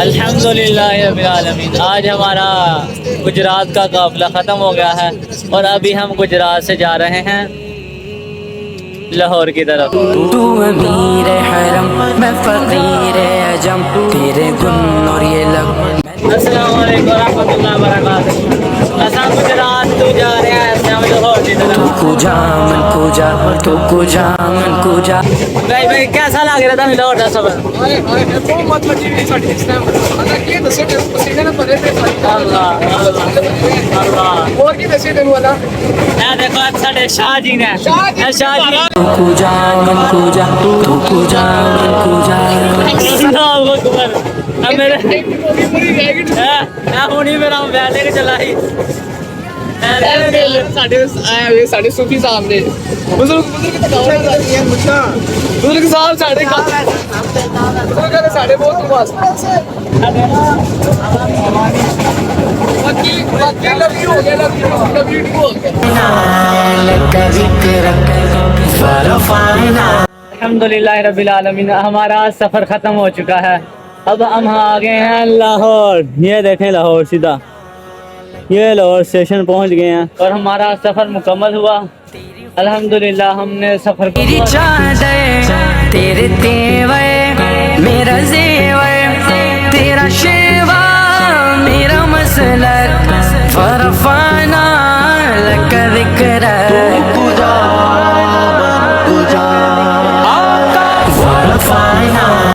अल्हम्दुलिल्लाह रब्बिल आलमीन। आज हमारा गुजरात का काफिला ख़त्म हो गया है और अभी हम गुजरात से जा रहे हैं लाहौर की तरफ। तू अमीर हरम मैं फकीर अजम तेरे गुन और ये लग। अस्सलाम वालेकुम रहमतुल्लाहि व बरकातहू। असां गुजरात तो जा रहे हैं लाहौर की तरफ। तू कुजा मन कुजा तू कुजा मन कुजा। भाई कैसा लग रहा था लाहौर का सफर? देखो साढ़े शाह जी ने शाह जी तू कुजा मन कुजा तू कुजा मन कुजा। अल्लाहू अकबर। अब मेरे हुणी मेरा बैठ लेके चला ही साढ़े सूफी साहब ने बुजुर्ग साहब साढ़े बहुत अल्हम्दुलिल्लाह रब्बिल आलमीन। हमारा सफ़र ख़त्म हो चुका है। अब हम आ गए हैं लाहौर। ये देखें लाहौर सीधा, ये लाहौर स्टेशन पहुंच गए हैं और हमारा सफ़र मुकम्मल हुआ अल्हम्दुलिल्लाह। हमने सफ़र तेरी चादर तेरे तेवर मेरा जेवर तेरा शेवा मेरा मसलक फरफाना